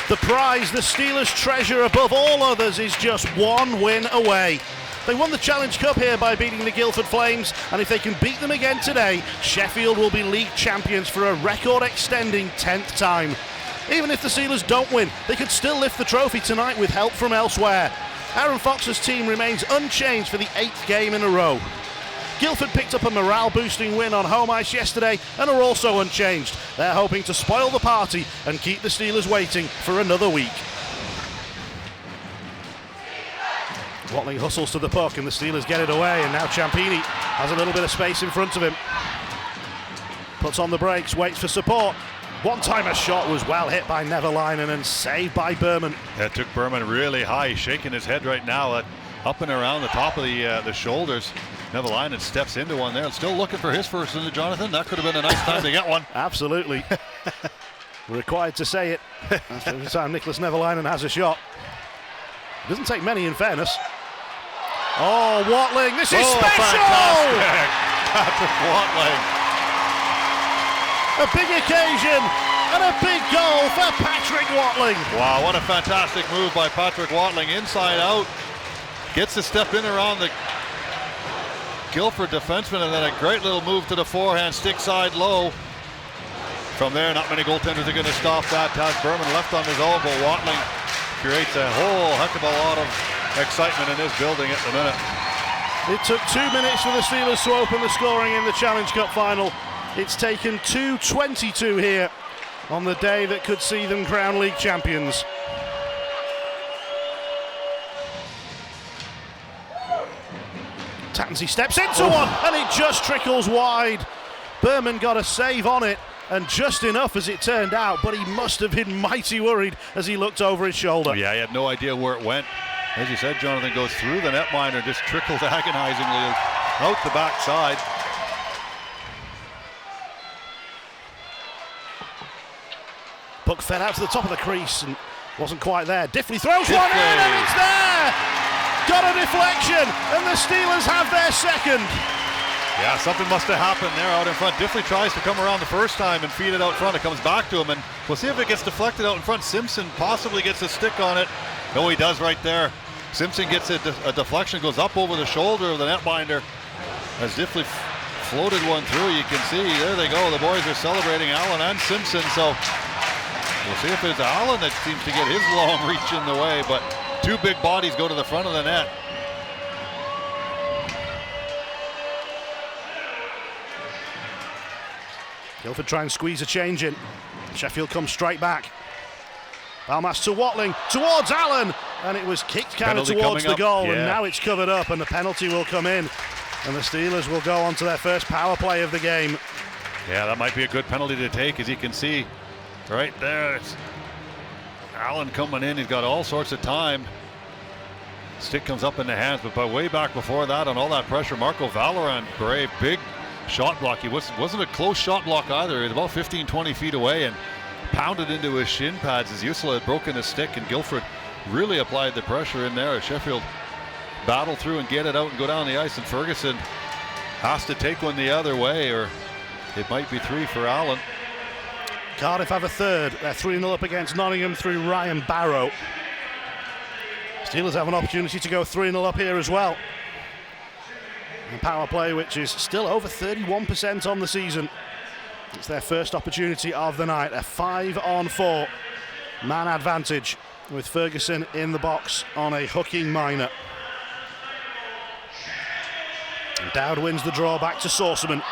The prize the Steelers treasure above all others is just one win away. They won the Challenge Cup here by beating the Guildford Flames, and if they can beat them again today, Sheffield will be league champions for a record-extending 10th time. Even if the Steelers don't win, they could still lift the trophy tonight with help from elsewhere. Aaron Fox's team remains unchanged for the 8th game in a row. Guildford picked up a morale-boosting win on home ice yesterday and are also unchanged. They're hoping to spoil the party and keep the Steelers waiting for another week. Watling hustles to the puck and the Steelers get it away, and now Ciampini has a little bit of space in front of him. Puts on the brakes, waits for support. One-timer shot was well hit by Nevalainen and saved by Berman. That took Berman really high. He's shaking his head right now, up and around the top of the shoulders. Nevalainen steps into one there. Still looking for his first, isn't it, Jonathan? That could have been a nice time to get one. Absolutely. We're required to say it. That's the only time Nicholas Nevalainen has a shot. It doesn't take many, in fairness. Oh, Watling, this is special! Fantastic. Patrick Watling. A big occasion and a big goal for Patrick Watling. Wow, what a fantastic move by Patrick Watling. Inside out. Gets to step in around the Guildford defenseman, and then a great little move to the forehand, stick side low. From there, not many goaltenders are going to stop that. Taz Berman left on his own, but Watling creates a whole heck of a lot of excitement in this building at the minute. It took 2 minutes for the Steelers to open the scoring in the Challenge Cup final. It's taken 2:22 here on the day that could see them crowned league champions. Tansey steps into one, and it just trickles wide. Berman got a save on it, and just enough as it turned out, but he must have been mighty worried as he looked over his shoulder. Yeah, he had no idea where it went. As you said, Jonathan, goes through the netminder, just trickles agonizingly out the backside. Puck fed out to the top of the crease and wasn't quite there. Diffley throws one in, and it's there! Got a deflection, and the Steelers have their second. Yeah, something must have happened there out in front. Diffley tries to come around the first time and feed it out front. It comes back to him, and we'll see if it gets deflected out in front. Simpson possibly gets a stick on it. No, he does right there. Simpson gets a deflection, goes up over the shoulder of the netminder. As Diffley floated one through, you can see, there they go. The boys are celebrating, Allen and Simpson, so we'll see if it's Allen that seems to get his long reach in the way, but two big bodies go to the front of the net. Guildford try and squeeze a change in. Sheffield comes straight back. Balmas to Watling, towards Allen, and it was kicked kind of towards the goal, and now it's covered up, and the penalty will come in, and the Steelers will go on to their first power play of the game. Yeah, that might be a good penalty to take, as you can see right there. It's Allen coming in, he's got all sorts of time. Stick comes up in the hands, but by way back before that, on all that pressure, Marco Valorant, brave, big shot block. He wasn't a close shot block either. He was about 15-20 feet away and pounded into his shin pads as Usula had broken his stick, and Guildford really applied the pressure in there as Sheffield battled through and get it out and go down the ice, and Ferguson has to take one the other way, or it might be three for Allen. Cardiff have a third. They're 3-0 up against Nottingham through Ryan Barrow. Steelers have an opportunity to go 3-0 up here as well. And power play, which is still over 31% on the season. It's their first opportunity of the night. A 5-on-4 man advantage with Ferguson in the box on a hooking minor. And Dowd wins the draw back to Saucerman.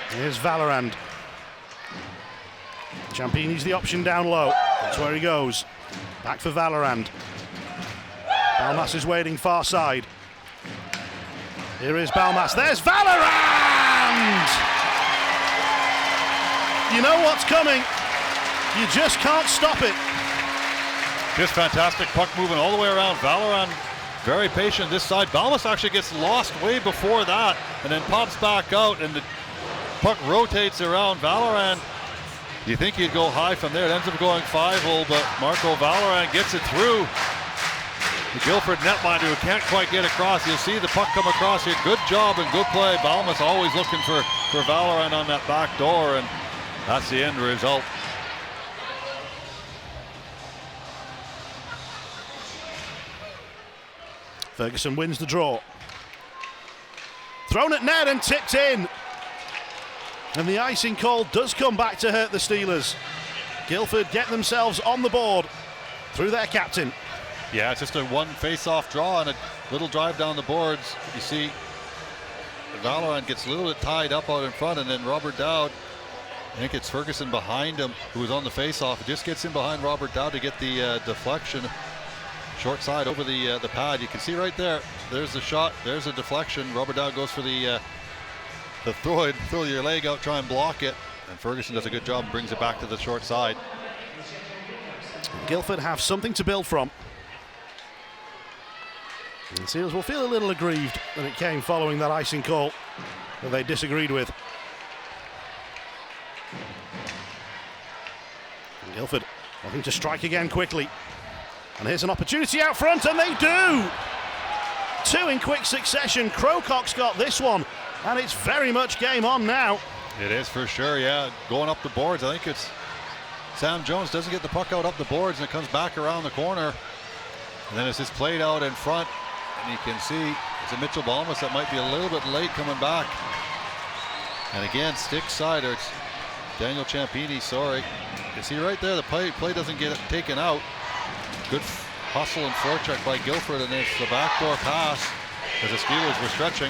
Here's Valorand. Ciampini's the option down low. That's where he goes. Back for Valorand. Balmas is waiting far side. Here is Balmas. There's Valorand! You know what's coming. You just can't stop it. Just fantastic puck moving all the way around. Valorand very patient this side. Balmas actually gets lost way before that and then pops back out, and the puck rotates around Valorand. You think he'd go high from there. It ends up going 5-hole, but Marco Valorand gets it through the Guildford netminder, who can't quite get across. You'll see the puck come across here. Good job and good play. Balmas always looking for Valorand on that back door, and that's the end result. Ferguson wins the draw. Thrown at net and tipped in. And the icing call does come back to hurt the Steelers. Guildford get themselves on the board through their captain. Yeah, it's just a one face-off draw and a little drive down the boards. You see Valorant gets a little bit tied up out in front, and then Robert Dowd, I think it's Ferguson behind him who was on the face-off. It just gets in behind Robert Dowd to get the deflection. Short side over the pad. You can see right there, there's the shot, there's a deflection. Robert Dowd goes for the throw your leg out, try and block it. And Ferguson does a good job and brings it back to the short side. Guildford have something to build from. And the Steelers will feel a little aggrieved that it came following that icing call that they disagreed with. And Guildford looking to strike again quickly. And here's an opportunity out front, and they do! Two in quick succession. Crowcock's got this one, and it's very much game on now. It is for sure, yeah. Going up the boards, I think it's Sam Jones doesn't get the puck out up the boards, and it comes back around the corner. And then it's just played out in front, and you can see it's a Mitchell Balmas that might be a little bit late coming back. And again, stick side, or it's Daniel Ciampini, sorry. You see right there, the play doesn't get taken out. Good hustle and forecheck by Guildford, and it's the backdoor pass as the Steelers were stretching.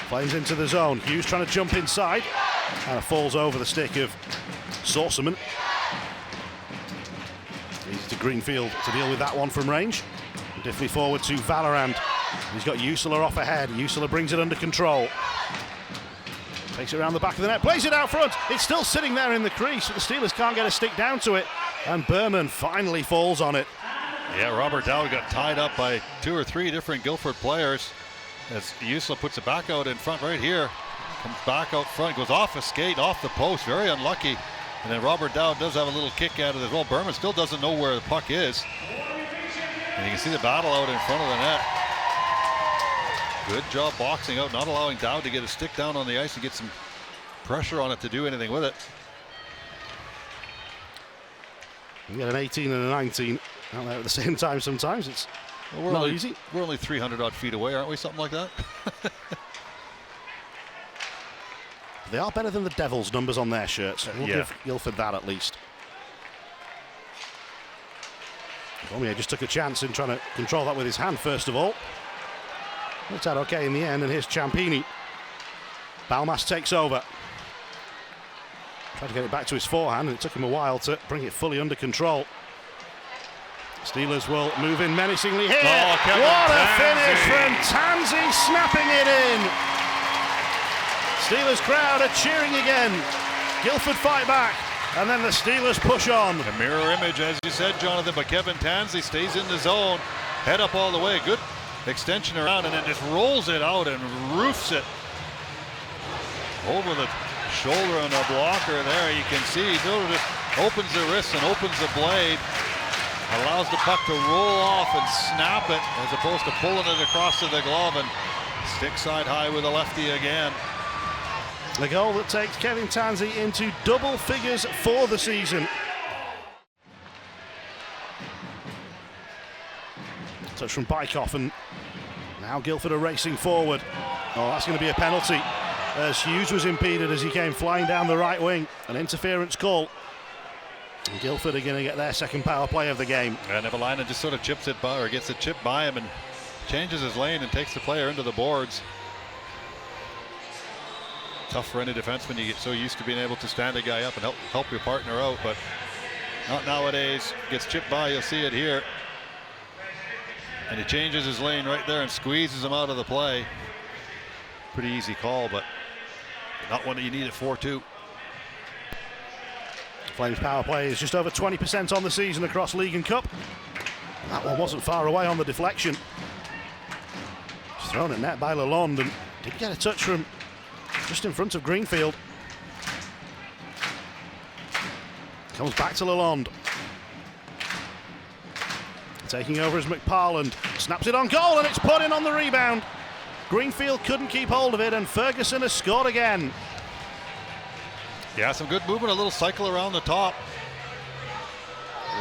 Flames into the zone. Hughes trying to jump inside. And it falls over the stick of Saucerman. Easy to Greenfield to deal with that one from range. Diffley forward to Valorant. He's got Usula off ahead. Usula brings it under control. Takes it around the back of the net, plays it out front. It's still sitting there in the crease, but the Steelers can't get a stick down to it. And Berman finally falls on it. Yeah, Robert Dowd got tied up by 2 or 3 different Guildford players. As Usula puts it back out in front right here. Comes back out front, goes off a skate, off the post, very unlucky. And then Robert Dowd does have a little kick at it as well. Berman still doesn't know where the puck is. And you can see the battle out in front of the net. Good job boxing out, not allowing Dowd to get a stick down on the ice and get some pressure on it to do anything with it. You get an 18 and a 19 out there at the same time sometimes. It's not easy. We're only 300 odd feet away, aren't we? Something like that. They are better than the Devils' numbers on their shirts. We'll yeah. give Guildford that at least. Cormier just took a chance in trying to control that with his hand first of all. Looked out okay in the end, and here's Ciampini. Balmas takes over. Tried to get it back to his forehand, and it took him a while to bring it fully under control. Steelers will move in menacingly here. Oh, what a finish from Tansey, snapping it in. Steelers crowd are cheering again. Guildford fight back, and then the Steelers push on. A mirror image, as you said, Jonathan, but Kevin Tansey stays in the zone, head up all the way. Good extension around, and then just rolls it out and roofs it over the shoulder on the blocker there. You can see he sort of just opens the wrist and opens the blade, allows the puck to roll off and snap it as opposed to pulling it across to the glove, and stick side high with a lefty again. The goal that takes Kevin Tansey into double figures for the season. Touch from Bykoff, and now Guildford are racing forward. Oh, that's going to be a penalty, as Hughes was impeded as he came flying down the right wing. An interference call. And Guildford are going to get their second power play of the game. And Evelina just sort of chips it by, or gets a chip by him and changes his lane and takes the player into the boards. Tough for any defenseman. You get so used to being able to stand a guy up and help your partner out, but not nowadays. Gets chipped by, you'll see it here. And he changes his lane right there and squeezes him out of the play. Pretty easy call, but not one that you need at 4-2. Flames power play is just over 20% on the season across League and Cup. That one wasn't far away on the deflection. It's thrown at net by Lalonde, and did get a touch from just in front of Greenfield. Comes back to Lalonde. Taking over is McParland. Snaps it on goal, and it's put in on the rebound. Greenfield couldn't keep hold of it, and Ferguson has scored again. Yeah, some good movement, a little cycle around the top.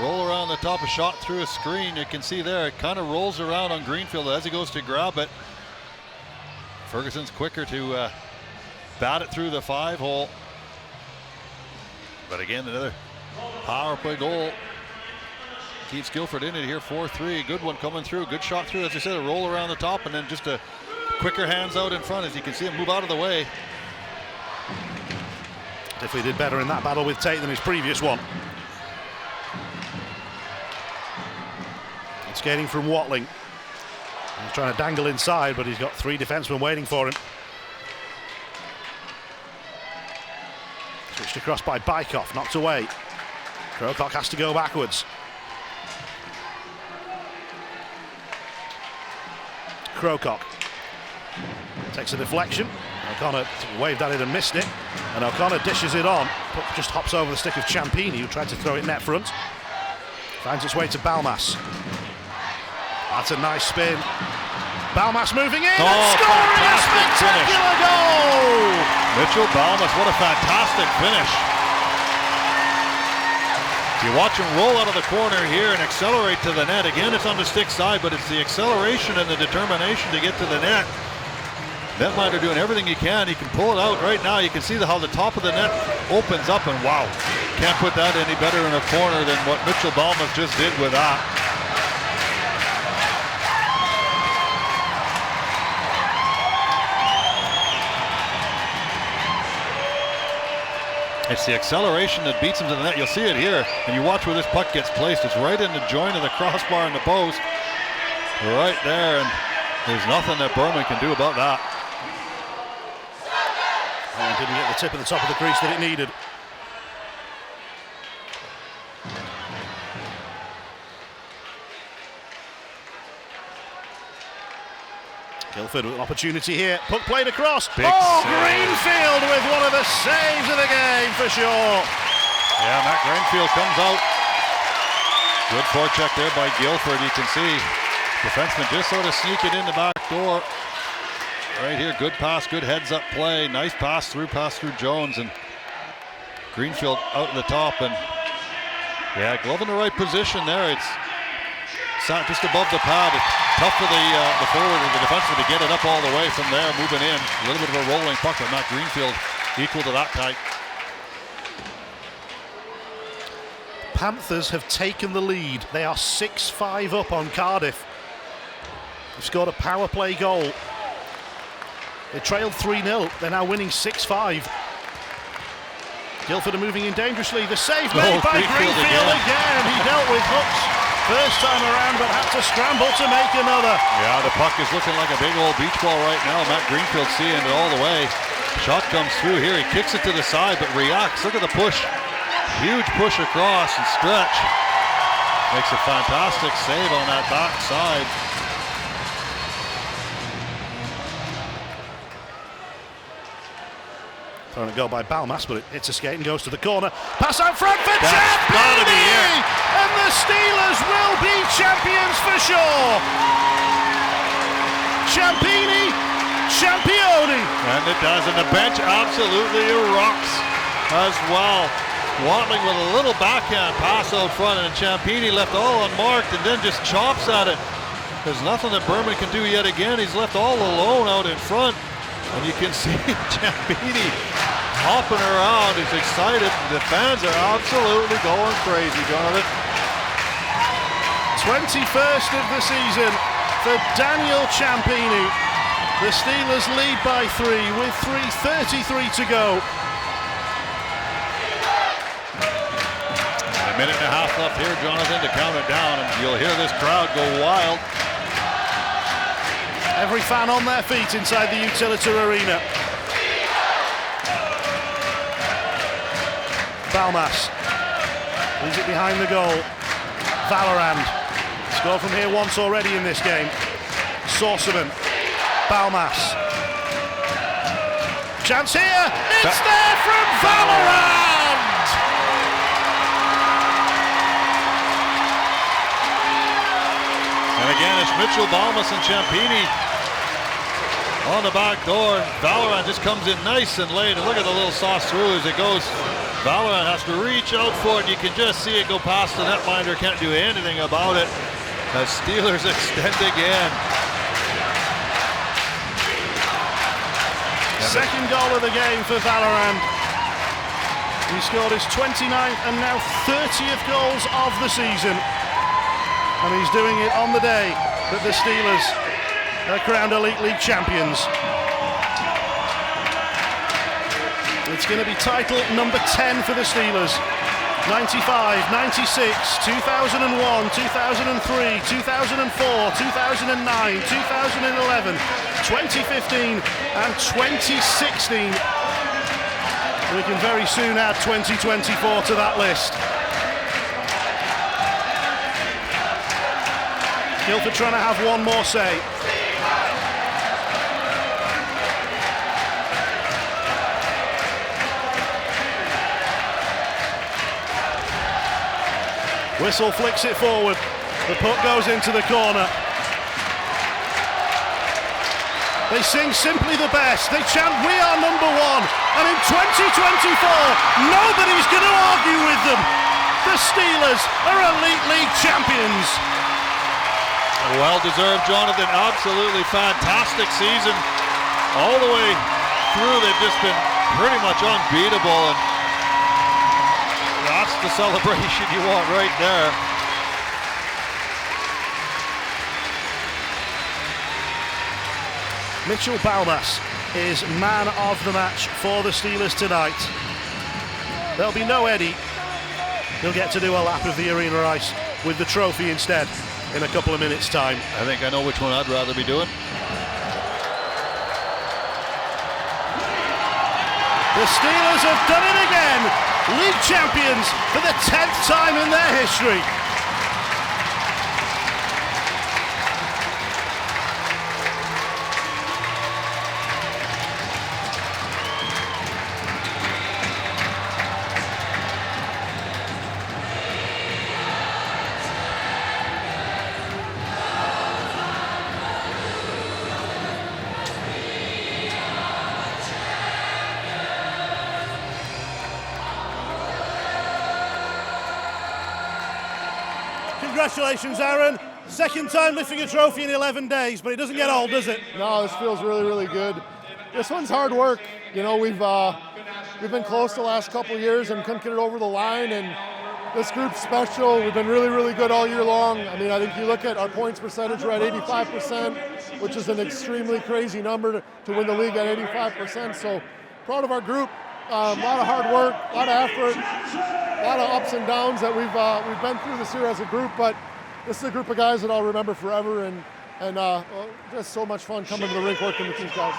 Roll around the top, a shot through a screen. You can see there, it kind of rolls around on Greenfield as he goes to grab it. Ferguson's quicker to bat it through the 5-hole. But again, another power play goal. Keeps Guildford in it here, 4-3. Good one coming through, good shot through. As I said, a roll around the top and then just a quicker hands out in front as you can see him move out of the way. Definitely did better in that battle with Tate than his previous one. Skating from Watling. He's trying to dangle inside, but he's got 3 defensemen waiting for him. Switched across by Bykoff, knocked away. Crowcock has to go backwards. Crowcock takes a deflection. O'Connor waved at it and missed it. And O'Connor dishes it on. Puck just hops over the stick of Ciampini, who tried to throw it net front. Finds its way to Balmas. That's a nice spin. Balmas moving in and scoring a spectacular goal! Mitchell Balmas, what a fantastic finish. You watch him roll out of the corner here and accelerate to the net. Again, it's on the stick side, but it's the acceleration and the determination to get to the net. Netminder doing everything he can. He can pull it out right now. You can see how the top of the net opens up, and wow, can't put that any better in a corner than what Mitchell Balmas just did with that. It's the acceleration that beats him to the net. You'll see it here, and you watch where this puck gets placed. It's right in the joint of the crossbar and the post. Right there, and there's nothing that Berman can do about that. And didn't get the tip at the top of the crease that it needed. Guildford with an opportunity here. Puck played across. Big save. Greenfield with one of the saves of the game for sure. Yeah, Matt Greenfield comes out. Good forecheck there by Guildford. You can see defenseman just sort of sneaking in the back door. Right here, good pass, good heads up play. Nice pass through Jones, and Greenfield out in the top, and yeah, glove in the right position there. It's sat just above the pad. It's tough for the forward and the defenseman to get it up all the way from there, moving in. A little bit of a rolling puck, but Matt Greenfield equal to that type. Panthers have taken the lead. They are 6-5 up on Cardiff. They've scored a power play goal. They trailed 3-0. They're now winning 6-5. Guildford are moving in dangerously. The save made by Greenfield again. He dealt with hooks first time around, but had to scramble to make another. Yeah, the puck is looking like a big old beach ball right now. Matt Greenfield seeing it all the way. Shot comes through here. He kicks it to the side, but reacts. Look at the push. Huge push across and stretch. Makes a fantastic save on that back side. Thrown a goal by Balmas, but it hits a skate and goes to the corner. Pass out front for That's Ciampini! gotta be it. And the Steelers will be champions for sure! Ciampini, Ciampioni! And it does, and the bench absolutely erupts as well. Watling with a little backhand pass out front, and Ciampini left all unmarked and then just chops at it. There's nothing that Berman can do yet again. He's left all alone out in front. And you can see Ciampini hopping around. He's excited. The fans are absolutely going crazy, Jonathan. 21st of the season for Daniel Ciampini. The Steelers lead by 3 with 3:33 to go. A minute and a half left here, Jonathan, to count it down, and you'll hear this crowd go wild. Every fan on their feet inside the Utilita Arena. Balmas leaves it behind the goal. Valorand scored from here once already in this game. Sorcerman, Balmas. Chance here, it's there from Valorand! And again, it's Mitchell Balmas and Ciampini on the back door. Valorant just comes in nice and late, and look at the little sauce through as it goes. Valorant has to reach out for it. You can just see it go past the netminder. Can't do anything about it. The Steelers extend again. Second goal of the game for Valorant. He scored his 29th and now 30th goals of the season. And he's doing it on the day that the Steelers are crowned Elite League champions. It's going to be title number 10 for the Steelers. 95, 96, 2001, 2003, 2004, 2009, 2011, 2015 and 2016. We can very soon add 2024 to that list. Guildford trying to have one more say. Whistle flicks it forward. The puck goes into the corner. They sing Simply the Best. They chant We Are Number One. And in 2024, nobody's going to argue with them. The Steelers are Elite League champions. Well deserved, Jonathan. Absolutely fantastic season. All the way through, they've just been pretty much unbeatable. And that's the celebration you want right there. Mitchell Balmas is man of the match for the Steelers tonight. There'll be no Eddie. He'll get to do a lap of the arena ice with the trophy instead in a couple of minutes' time. I think I know which one I'd rather be doing. The Steelers have done it again. League champions for the 10th time in their history. Congratulations, Aaron. Second time lifting a trophy in 11 days, but it doesn't get old, does it? No, this feels really, really good. This one's hard work. You know, we've been close the last couple of years and couldn't get it over the line, and this group's special. We've been really, really good all year long. I mean, I think you look at our points percentage, we're at 85%, which is an extremely crazy number to win the league at 85%. So proud of our group. A lot of hard work, a lot of effort, a lot of ups and downs that we've been through this year as a group, but this is a group of guys that I'll remember forever, and just so much fun coming to the rink working with these guys.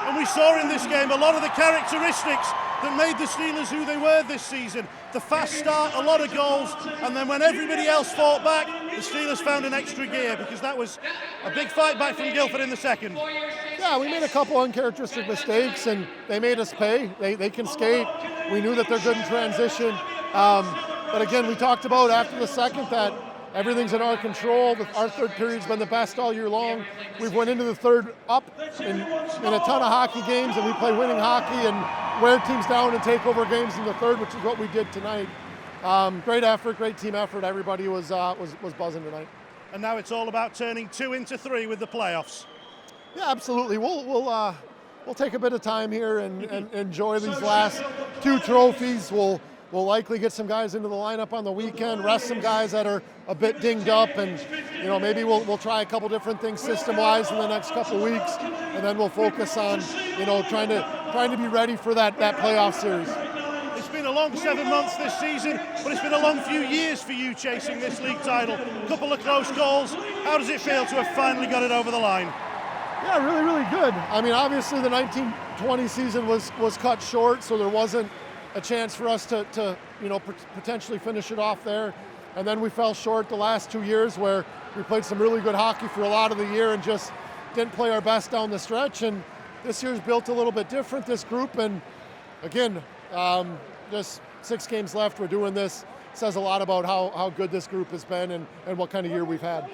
And we saw in this game a lot of the characteristics that made the Steelers who they were this season. The fast start, a lot of goals, and then when everybody else fought back, the Steelers found an extra gear, because that was a big fight back from Guildford in the second. Yeah, we made a couple uncharacteristic mistakes, and they made us pay. They can skate. We knew that they're good in transition. But again, we talked about after the second that everything's in our control. Our third period's been the best all year long. We've went into the third up in a ton of hockey games, and we play winning hockey and wear teams down and take over games in the third, which is what we did tonight. Great effort, great team effort. Everybody was buzzing tonight. And now it's all about turning 2 into 3 with the playoffs. Yeah, absolutely. We'll take a bit of time here and enjoy these last 2 trophies. We'll likely get some guys into the lineup on the weekend, rest some guys that are a bit dinged up, and maybe we'll try a couple different things system-wise in the next couple of weeks, and then we'll focus on trying to be ready for that playoff series. It's been a long 7 months this season, but it's been a long few years for you chasing this league title. A couple of close calls. How does it feel to have finally got it over the line? Yeah, really, really good. I mean, obviously the 19-20 season was cut short, so there wasn't a chance for us to potentially finish it off there. And then we fell short the last 2 years, where we played some really good hockey for a lot of the year and just didn't play our best down the stretch. And this year's built a little bit different, this group. And again, just 6 games left. We're doing this. Says a lot about how good this group has been and what kind of year we've had.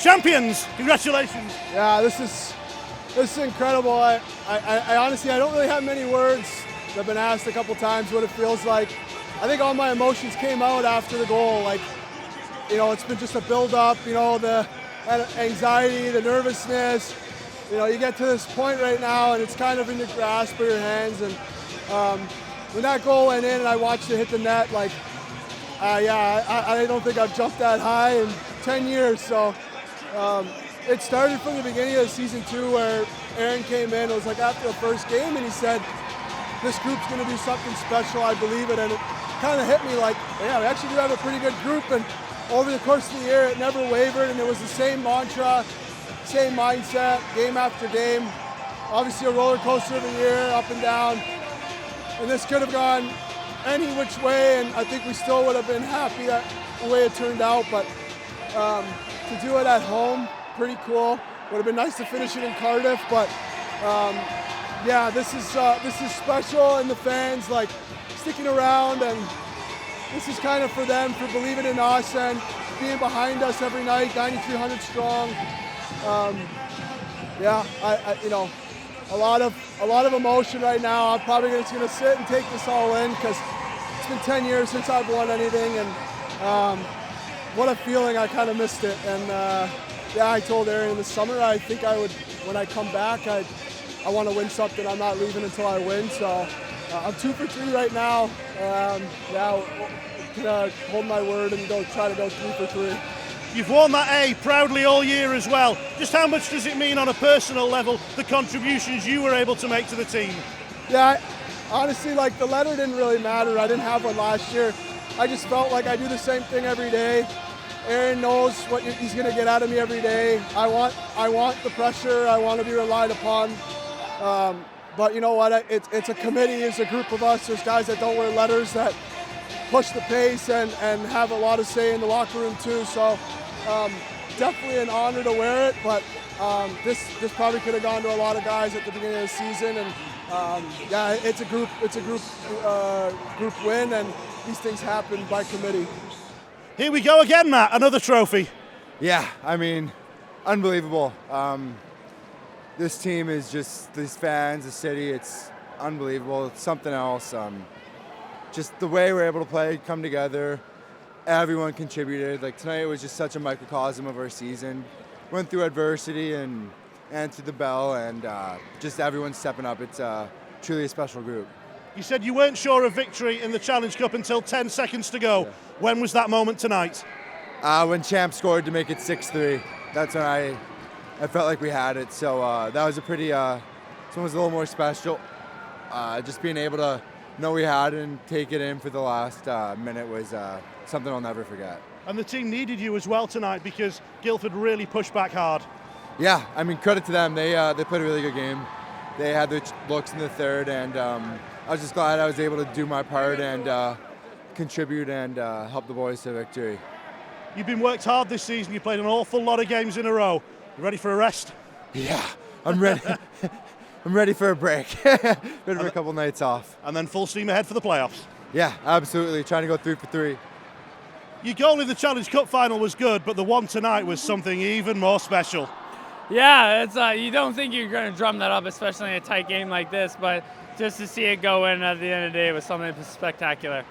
Champions, congratulations. Yeah, this is incredible. I honestly, I don't really have many words. I've been asked a couple times what it feels like. I think all my emotions came out after the goal. Like, it's been just a build-up, the anxiety, the nervousness. You get to this point right now, and it's kind of in your grasp of your hands. And when that goal went in and I watched it hit the net, I don't think I've jumped that high in 10 years. So it started from the beginning of season 2 where Aaron came in. It was like after the first game, and he said, this group's going to do something special. I believe it. And it kind of hit me like, yeah, we actually do have a pretty good group. And over the course of the year, it never wavered, and it was the same mantra, same mindset, game after game. Obviously a roller coaster of a year, up and down. And this could have gone any which way, and I think we still would have been happy that the way it turned out. But to do it at home, pretty cool. Would have been nice to finish it in Cardiff, but yeah, this is special, and the fans sticking around, and this is kind of for them, for believing in us and being behind us every night, 9,300 strong. Yeah, a lot of emotion right now. I'm probably just going to sit and take this all in because it's been 10 years since I've won anything, and what a feeling. I kind of missed it. And yeah, I told Aaron in the summer I think I would, when I come back, I want to win something. I'm not leaving until I win. So I'm 2 for 3 right now. Now gonna hold my word and try to go 3 for 3. You've worn that A proudly all year as well. Just how much does it mean on a personal level, the contributions you were able to make to the team? Yeah, honestly, the letter didn't really matter. I didn't have one last year. I just felt like I do the same thing every day. Aaron knows what he's going to get out of me every day. I want the pressure. I want to be relied upon. But you know what? It's a committee. It's a group of us. There's guys that don't wear letters that push the pace and have a lot of say in the locker room too. So definitely an honor to wear it. But this probably could have gone to a lot of guys at the beginning of the season. And yeah, it's a group win, and these things happen by committee. Here we go again, Matt. Another trophy. Yeah, I mean, unbelievable. This team is just, these fans, the city, it's unbelievable. It's something else. Just the way we're able to play, come together, everyone contributed. Tonight was just such a microcosm of our season. Went through adversity and answered the bell, and just everyone stepping up. It's truly a special group. You said you weren't sure of victory in the Challenge Cup until 10 seconds to go. Yeah. When was that moment tonight? When Champ scored to make it 6-3. That's when I felt like we had it. So that was a pretty, this one was a little more special. Just being able to know we had it and take it in for the last minute was something I'll never forget. And the team needed you as well tonight because Guildford really pushed back hard. Yeah, I mean, credit to them. They played a really good game. They had their looks in the third, and I was just glad I was able to do my part and contribute and help the boys to victory. You've been worked hard this season. You played an awful lot of games in a row. You ready for a rest? Yeah, I'm ready. I'm ready for a break. Ready for a couple nights off. And then full steam ahead for the playoffs. Yeah, absolutely. Trying to go 3 for 3. Your goal in the Challenge Cup final was good, but the one tonight was something even more special. Yeah, it's you don't think you're going to drum that up, especially in a tight game like this, but just to see it go in at the end of the day was something spectacular.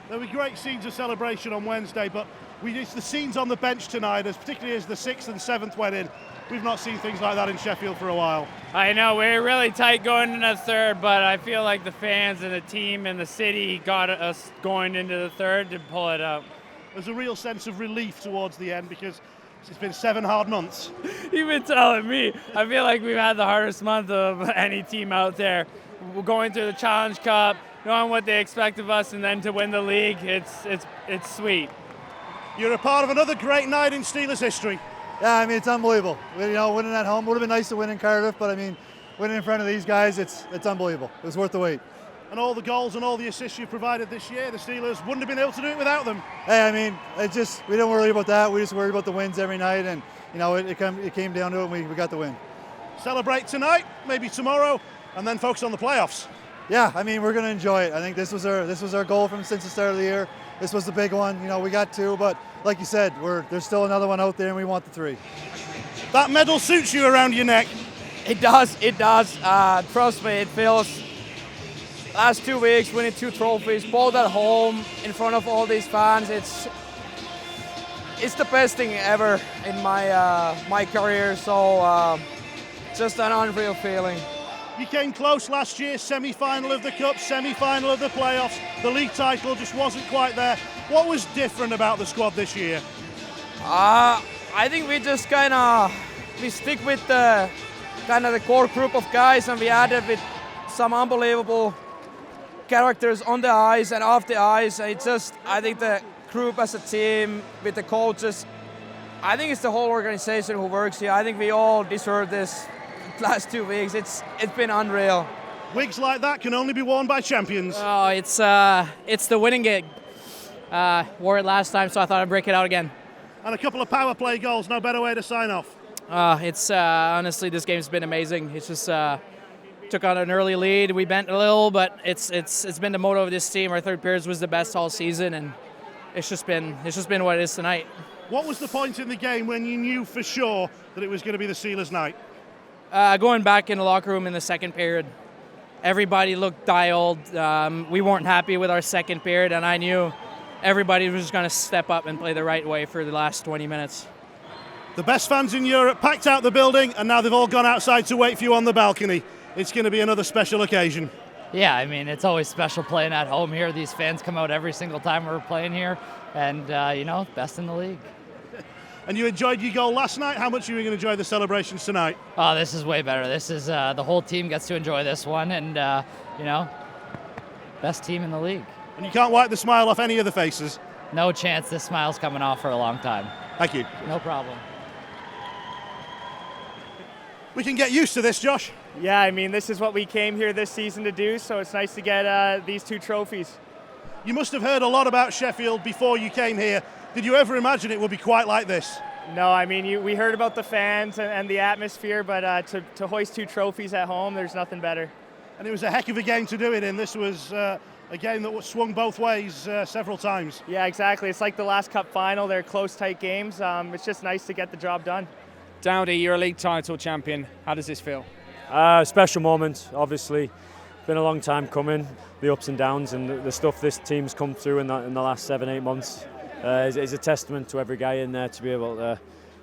There were great scenes of celebration on Wednesday, but it's the scenes on the bench tonight, particularly as the 6th and 7th went in. We've not seen things like that in Sheffield for a while. I know, we're really tight going into the third, but I feel like the fans and the team and the city got us going into the third to pull it out. There's a real sense of relief towards the end because it's been 7 hard months. You've been telling me. I feel like we've had the hardest month of any team out there. We're going through the Challenge Cup, knowing what they expect of us, and then to win the league, it's sweet. You're a part of another great night in Steelers history. Yeah, I mean, it's unbelievable. Winning at home would have been nice to win in Cardiff, but I mean, winning in front of these guys, it's unbelievable. It was worth the wait. And all the goals and all the assists you've provided this year, the Steelers wouldn't have been able to do it without them. Hey, I mean, we don't worry about that. We just worry about the wins every night, and it came down to it, and we got the win. Celebrate tonight, maybe tomorrow, and then focus on the playoffs. Yeah, I mean, we're going to enjoy it. I think this was our goal since the start of the year. This was the big one. We got 2, but like you said, there's still another one out there, and we want the 3. That medal suits you around your neck. It does. Trust me, it feels last 2 weeks, winning 2 trophies, both at home in front of all these fans. It's the best thing ever in my career. So just an unreal feeling. You came close last year, semi-final of the Cup, semi-final of the playoffs. The league title just wasn't quite there. What was different about the squad this year? I think we just we stick with the the core group of guys, and we added with some unbelievable characters on the ice and off the ice. It's just, I think the group as a team with the coaches, I think it's the whole organization who works here. I think we all deserve this last 2 weeks. It's been unreal. Wigs like that can only be worn by champions. Oh, it's the winning gig. Wore it last time, so I thought I'd break it out again. And a couple of power play goals, no better way to sign off. It's honestly, this game's been amazing. It's just took on an early lead. We bent a little, but it's been the motto of this team. Our third period was the best all season, and it's just been what it is tonight. What was the point in the game when you knew for sure that it was going to be the Steelers' night? Going back in the locker room in the second period, everybody looked dialed. We weren't happy with our second period, and I knew everybody was going to step up and play the right way for the last 20 minutes. The best fans in Europe packed out the building, and now they've all gone outside to wait for you on the balcony. It's going to be another special occasion. Yeah, I mean, it's always special playing at home here. These fans come out every single time we're playing here, and, best in the league. And you enjoyed your goal last night. How much are you going to enjoy the celebrations tonight? Oh, this is way better. This is the whole team gets to enjoy this one, and, best team in the league. And you can't wipe the smile off any of the faces? No chance. This smile's coming off for a long time. Thank you. No problem. We can get used to this, Josh. Yeah, I mean, this is what we came here this season to do, so it's nice to get these 2 trophies. You must have heard a lot about Sheffield before you came here. Did you ever imagine it would be quite like this? No, I mean, we heard about the fans and the atmosphere, but to hoist 2 trophies at home, there's nothing better. And it was a heck of a game to do it in. This was a game that was swung both ways several times. Yeah, exactly. It's like the last Cup final. They're close, tight games. It's just nice to get the job done. Dowdy, you're a league title champion. How does this feel? Special moment, obviously. Been a long time coming, the ups and downs and the stuff this team's come through in the last 7-8 months is a testament to every guy in there to be able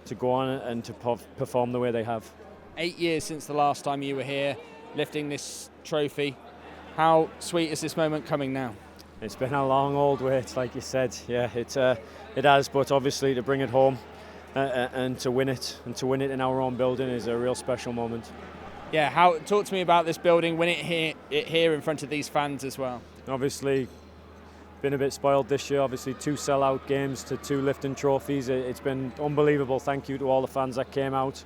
to go on and to perform the way they have. 8 years since the last time you were here, lifting this trophy. How sweet is this moment coming now? It's been a long old wait, like you said. Yeah, it has, but obviously to bring it home and to win it in our own building is a real special moment. Yeah, talk to me about this building, win it here in front of these fans as well. Obviously, been a bit spoiled this year. Obviously, 2 sellout games to 2 lifting trophies. It's been unbelievable. Thank you to all the fans that came out.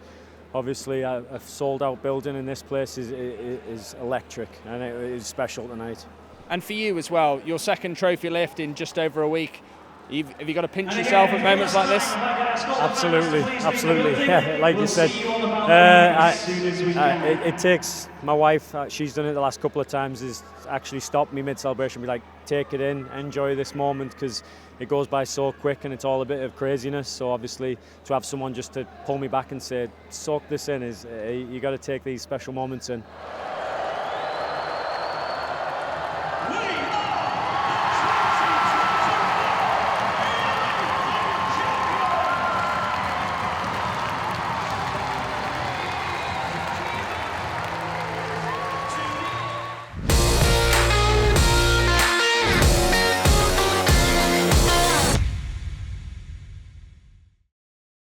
Obviously, a sold-out building in this place is electric, and it is special tonight. And for you as well, your second trophy lift in just over a week. Have you got to pinch yourself at moments like this? Absolutely. Yeah, like you said, it takes my wife. She's done it the last couple of times. Is actually stop me mid-celebration, be like, take it in, enjoy this moment, because it goes by so quick and it's all a bit of craziness. So obviously, to have someone just to pull me back and say, soak this in, is you got to take these special moments in.